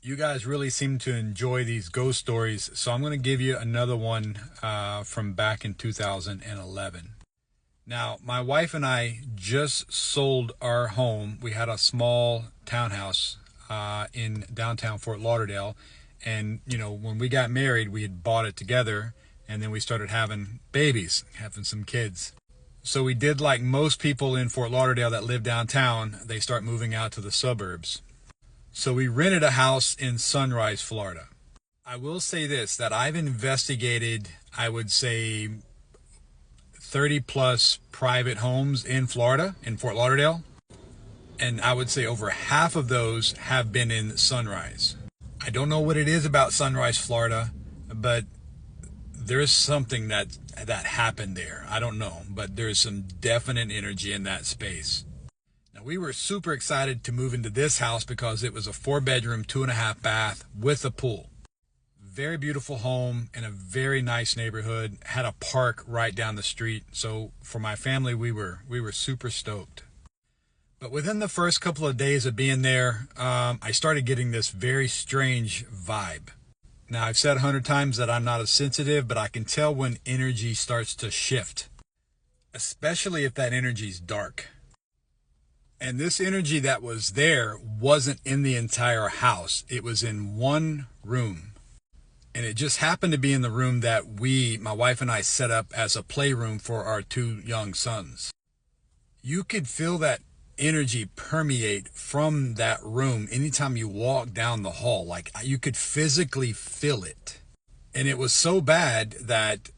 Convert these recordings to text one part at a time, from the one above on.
You guys really seem to enjoy these ghost stories, so I'm going to give you another one from back in 2011. Now, my wife and I just sold our home. We had a small townhouse in downtown Fort Lauderdale. And, when we got married, we had bought it together. And then we started having babies, having some kids. So we did like most people in Fort Lauderdale that live downtown, they start moving out to the suburbs. So we rented a house in Sunrise, Florida. I will say this, that I've investigated, I would say, 30 plus private homes in Florida, in Fort Lauderdale. And I would say over half of those have been in Sunrise. I don't know what it is about Sunrise, Florida, but there's something that happened there. I don't know, but there's some definite energy in that space. Now, we were super excited to move into this house because it was a 4-bedroom, 2.5 bath with a pool. Very beautiful home in a very nice neighborhood. Had a park right down the street. So for my family, we were super stoked. But within the first couple of days of being there, I started getting this very strange vibe. Now, I've said 100 times that I'm not as sensitive, but I can tell when energy starts to shift, especially if that energy is dark. And this energy that was there wasn't in the entire house. It was in one room. And it just happened to be in the room that my wife and I, set up as a playroom for our 2 young sons. You could feel that energy permeate from that room anytime you walk down the hall. Like, you could physically feel it. And it was so bad that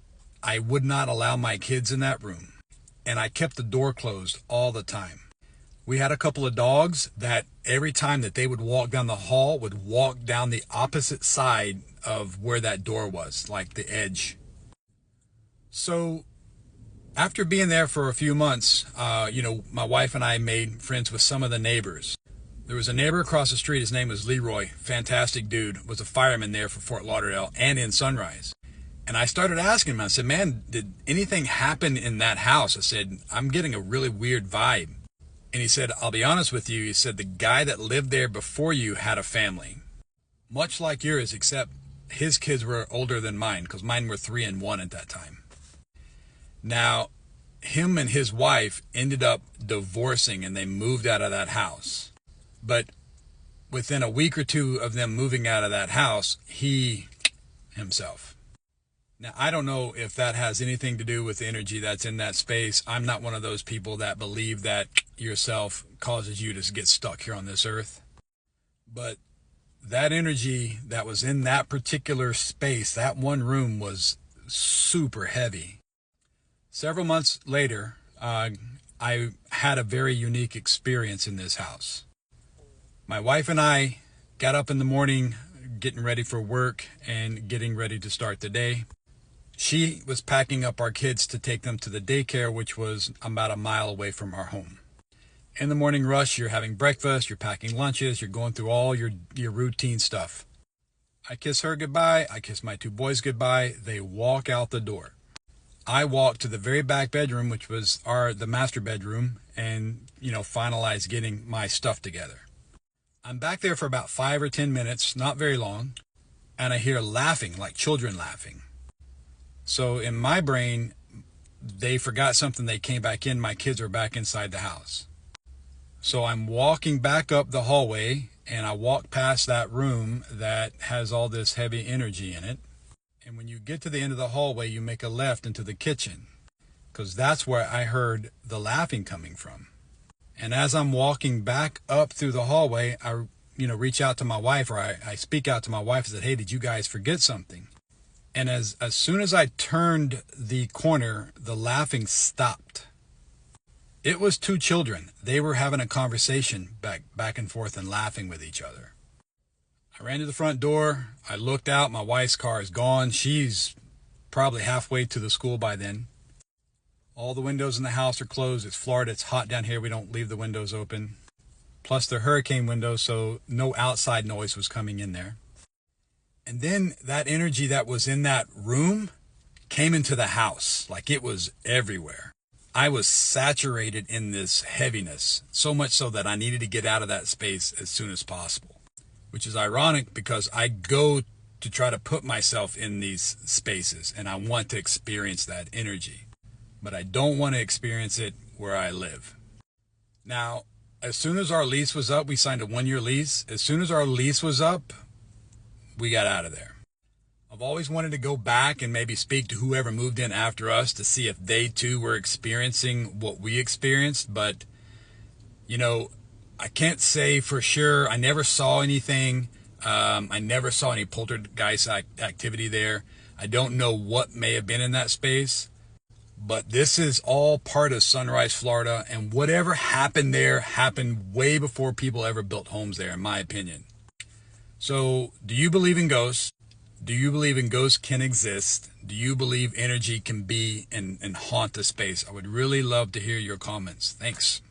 I would not allow my kids in that room. And I kept the door closed all the time. We had a couple of dogs that every time that they would walk down the hall would walk down the opposite side of where that door was, like the edge. So after being there for a few months, my wife and I made friends with some of the neighbors. There was a neighbor across the street. His name was Leroy. Fantastic dude. Was a fireman there for Fort Lauderdale and in Sunrise. And I started asking him, I said, man, did anything happen in that house? I said, I'm getting a really weird vibe. And he said, I'll be honest with you. He said, the guy that lived there before you had a family, much like yours, except his kids were older than mine, because mine were 3 and 1 at that time. Now, him and his wife ended up divorcing and they moved out of that house. But within a week or 2 of them moving out of that house, he himself. Now, I don't know if that has anything to do with the energy that's in that space. I'm not one of those people that believe that yourself causes you to get stuck here on this earth. But that energy that was in that particular space, that one room, was super heavy. Several months later, I had a very unique experience in this house. My wife and I got up in the morning, getting ready for work and getting ready to start the day. She was packing up our kids to take them to the daycare, which was about a mile away from our home. In the morning rush, you're having breakfast, you're packing lunches, you're going through all your routine stuff. I kiss her goodbye. I kiss my 2 boys goodbye. They walk out the door. I walk to the very back bedroom, which was the master bedroom, and, finalize getting my stuff together. I'm back there for about 5 or 10 minutes, not very long, and I hear laughing, like children laughing. So in my brain, they forgot something. They came back in. My kids are back inside the house. So I'm walking back up the hallway, and I walk past that room that has all this heavy energy in it. And when you get to the end of the hallway, you make a left into the kitchen, because that's where I heard the laughing coming from. And as I'm walking back up through the hallway, I reach out to my wife, or I speak out to my wife and said, hey, did you guys forget something? And as soon as I turned the corner, the laughing stopped. It was 2 children. They were having a conversation back and forth and laughing with each other. I ran to the front door. I looked out. My wife's car is gone. She's probably halfway to the school by then. All the windows in the house are closed. It's Florida. It's hot down here. We don't leave the windows open. Plus they're hurricane windows, so no outside noise was coming in there. And then that energy that was in that room came into the house, like it was everywhere. I was saturated in this heaviness, so much so that I needed to get out of that space as soon as possible. which is ironic because I go to try to put myself in these spaces and I want to experience that energy, but I don't want to experience it where I live. Now, as soon as our lease was up, we signed a 1-year lease. As soon as our lease was up, we got out of there. I've always wanted to go back and maybe speak to whoever moved in after us to see if they too were experiencing what we experienced, but I can't say for sure. I never saw anything. I never saw any poltergeist activity there. I don't know what may have been in that space, but this is all part of Sunrise, Florida, and whatever happened there happened way before people ever built homes there, in my opinion. So, do you believe in ghosts? Do you believe in ghosts can exist? Do you believe energy can be and haunt the space? I would really love to hear your comments. Thanks.